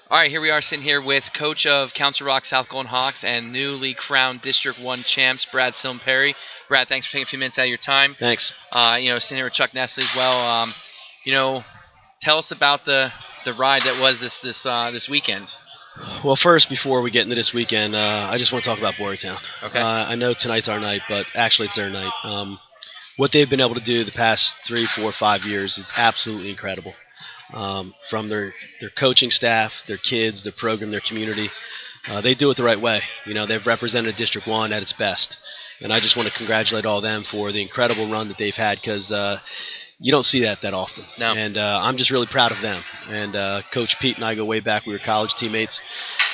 All right, here we are sitting here with coach of Council Rock South Golden Hawks and newly crowned District 1 champs, Brad Silimperi. Brad, thanks for taking a few minutes out of your time. Thanks. Sitting here with Chuck Nesley as well. You know, tell us about the ride that was this weekend. Well, first, before we get into this weekend, I just want to talk about Boyertown. Okay. I know tonight's our night, but actually it's their night. What they've been able to do the past 3, 4, 5 years is absolutely incredible. From their coaching staff, their kids, their program, their community, they do it the right way. They've represented District 1 at its best. And I just want to congratulate all of them for the incredible run that they've had because you don't see that often. No. And I'm just really proud of them. And Coach Pete and I go way back. We were college teammates.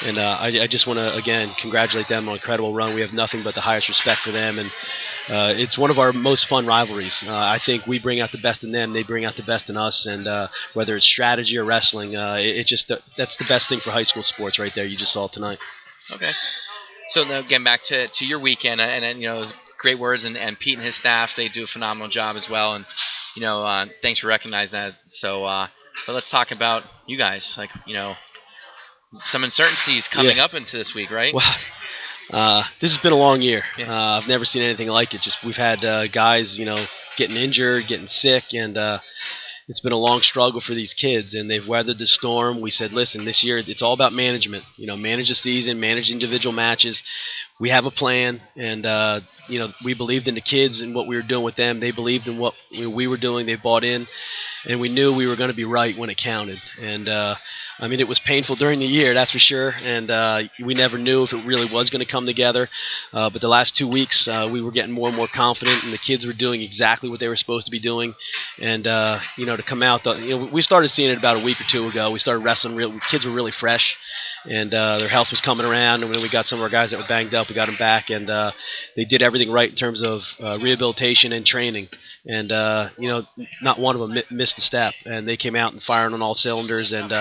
And I just want to, again, congratulate them on an incredible run. We have nothing but the highest respect for them. And it's one of our most fun rivalries. I think we bring out the best in them. They bring out the best in us. And whether it's strategy or wrestling, that's the best thing for high school sports right there. You just saw it tonight. Okay. So now getting back to your weekend, great words, and Pete and his staff, they do a phenomenal job as well. And thanks for recognizing that. But let's talk about you guys. Some uncertainties coming up into this week, right? Well, this has been a long year. Yeah. I've never seen anything like it. Just we've had guys, getting injured, getting sick, and it's been a long struggle for these kids, and they've weathered the storm. We said, listen, this year it's all about management. Manage the season, manage individual matches. We have a plan, and we believed in the kids and what we were doing with them. They believed in what we were doing. They bought in, and we knew we were going to be right when it counted. And it was painful during the year, that's for sure. And we never knew if it really was going to come together. But the last 2 weeks, we were getting more and more confident, and the kids were doing exactly what they were supposed to be doing. And to come out, we started seeing it about a week or two ago. We started wrestling. Kids were really fresh, and their health was coming around. And when we got some of our guys that were banged up, we got them back, and they did everything right in terms of rehabilitation and training. And not one of them missed a step, and they came out and firing on all cylinders. And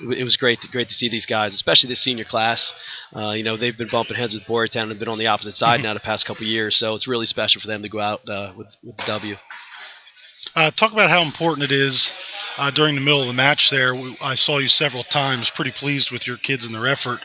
it was great to see these guys, especially this senior class. They've been bumping heads with Boyertown and been on the opposite side now the past couple of years, so it's really special for them to go out with the W. Talk about how important it is during the middle of the match there. I saw you several times, pretty pleased with your kids and their effort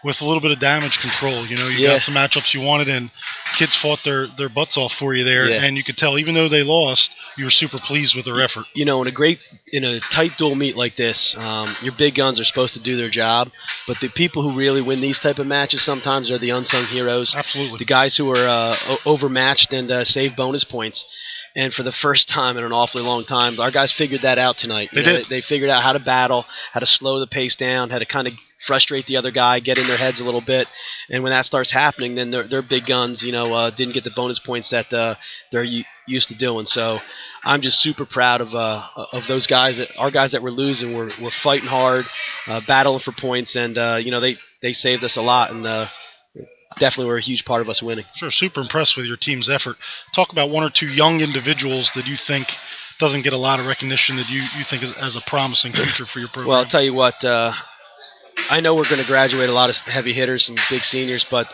with a little bit of damage control. You got some matchups you wanted, and kids fought their butts off for you there. Yeah. And you could tell, even though they lost, you were super pleased with their effort. In a tight dual meet like this, your big guns are supposed to do their job, but the people who really win these type of matches sometimes are the unsung heroes. Absolutely. The guys who are overmatched and save bonus points. And for the first time in an awfully long time, our guys figured that out tonight. They did. They figured out how to battle, how to slow the pace down, how to kind of frustrate the other guy, get in their heads a little bit. And when that starts happening, then their big guns, didn't get the bonus points that they're used to doing. So I'm just super proud of those guys. Our guys that were losing were fighting hard, battling for points, and they saved us a lot, and definitely were a huge part of us winning. Sure, super impressed with your team's effort. Talk about one or two young individuals that you think doesn't get a lot of recognition that you think has a promising future for your program. Well, I'll tell you what, I know we're going to graduate a lot of heavy hitters and big seniors, but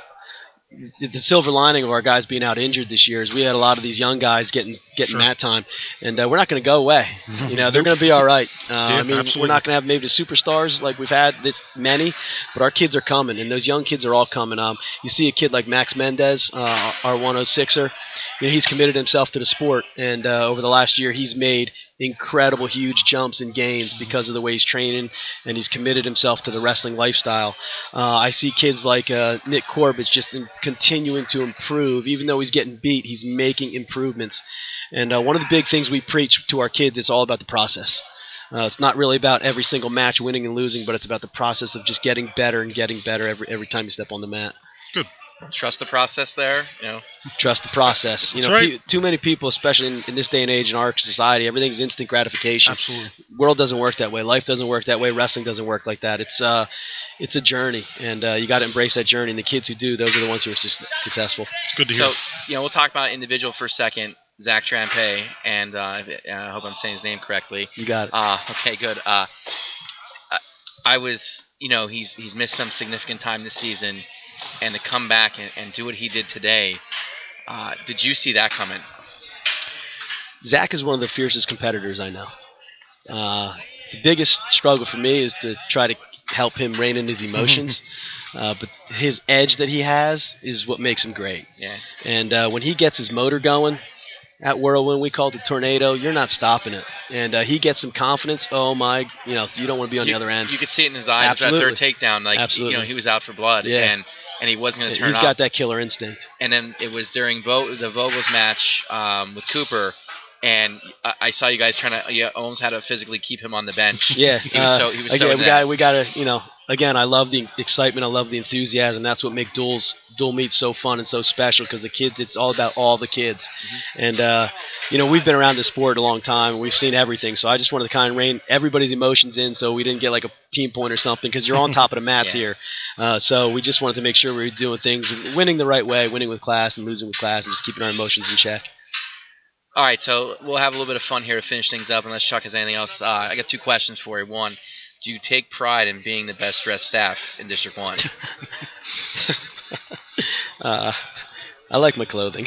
the silver lining of our guys being out injured this year is we had a lot of these young guys getting Sure. that time, and we're not going to go away. They're going to be all right. Absolutely. We're not going to have maybe the superstars like we've had this many, but our kids are coming, and those young kids are all coming. You see a kid like Max Mendez, our 106er. He's committed himself to the sport, and over the last year, he's made incredible, huge jumps and gains because of the way he's training, and he's committed himself to the wrestling lifestyle. I see kids like Nick Corbett just continuing to improve. Even though he's getting beat, he's making improvements. And one of the big things we preach to our kids, it's all about the process. It's not really about every single match winning and losing, but it's about the process of just getting better and getting better every time you step on the mat. Good. Trust the process there. Trust the process. That's right. Too many people, especially in this day and age in our society, everything's instant gratification. Absolutely. World doesn't work that way. Life doesn't work that way. Wrestling doesn't work like that. It's a journey, and you got to embrace that journey. And the kids who do, those are the ones who are successful. It's good to hear. So, we'll talk about individual for a second. Zach Trampe, and I hope I'm saying his name correctly. You got it. Okay, good. He's missed some significant time this season, and to come back and do what he did today, did you see that coming? Zach is one of the fiercest competitors I know. The biggest struggle for me is to try to help him rein in his emotions. But his edge that he has is what makes him great. Yeah. And when he gets his motor going, at Whirlwind, we call it the tornado. You're not stopping it. And he gets some confidence. Oh my, you don't want to be on the other end. You could see it in his eyes after that Absolutely. third takedown. Like, Absolutely. he was out for blood, Yeah. and he wasn't going to turn He's off. got that killer instinct. And then it was during the Vogels match with Cooper, and I saw you guys trying to. You almost had to physically keep him on the bench. Yeah. He was so again, so into we got to, again, I love the excitement. I love the enthusiasm. That's what makes dual meets so fun and so special, because the kids, it's all about all the kids. Mm-hmm. And, we've been around this sport a long time. We've seen everything. So I just wanted to kind of rein everybody's emotions in, so we didn't get like a team point or something, because you're on top of the mats Yeah. here. So we just wanted to make sure we were doing things, winning the right way, winning with class and losing with class, and just keeping our emotions in check. All right, so we'll have a little bit of fun here to finish things up, unless Chuck has anything else. I got two questions for you. One, do you take pride in being the best dressed staff in District 1? I like my clothing.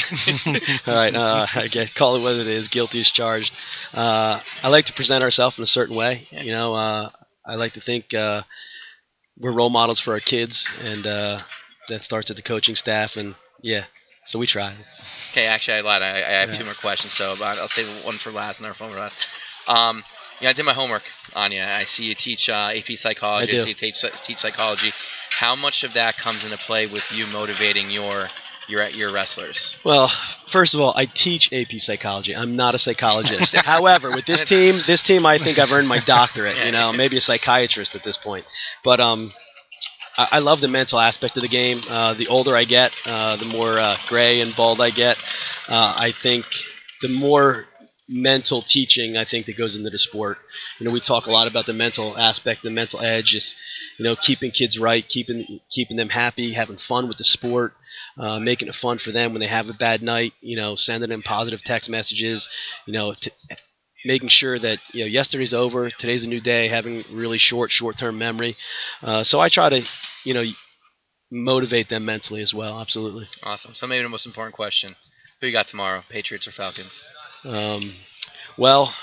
All right, I guess call it what it is. Guilty as charged. I like to present ourselves in a certain way. Yeah. I like to think we're role models for our kids, and that starts at the coaching staff. And yeah, so we try. Okay, actually, I lied. I have Yeah. two more questions, so I'll save one for last and our phone for last. I did my homework on you. I see you teach AP psychology. I do. See you teach psychology. How much of that comes into play with you motivating your wrestlers? Well, first of all, I teach AP psychology. I'm not a psychologist. However, with this team, I think I've earned my doctorate. Maybe a psychiatrist at this point. But I love the mental aspect of the game. The older I get, the more gray and bald I get. I think the more mental teaching I think that goes into the sport. We talk a lot about the mental aspect, the mental edge, just keeping kids right, keeping them happy, having fun with the sport, making it fun for them when they have a bad night. Sending them positive text messages. Making sure that yesterday's over, today's a new day, having really short-term memory. So I try to motivate them mentally as well. Absolutely. Awesome. So maybe the most important question: who you got tomorrow, Patriots or Falcons? Well,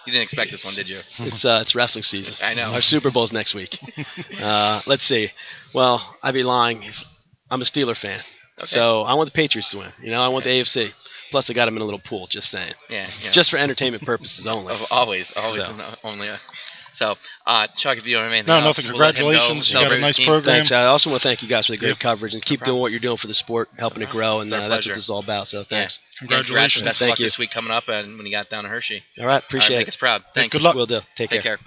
you didn't expect this one, did you? It's wrestling season. I know. Our Super Bowl's next week. Let's see. Well, I'd be lying if I'm a Steeler fan. Okay. So I want the Patriots to win. I want the AFC. Plus, I got them in a little pool. Just saying. Yeah. Just for entertainment purposes only. Always, only. So, Chuck, if you don't have anything else, nothing. Congratulations. You got a nice program. Thanks. I also want to thank you guys for the great coverage, and keep doing what you're doing for the sport, helping it grow, and that's what this is all about. So thanks. Yeah. Congratulations. Best of luck this week coming up, and when you got down to Hershey. All right. Appreciate it. Make us proud. Thanks. Good luck. Will do. Take care. Take care.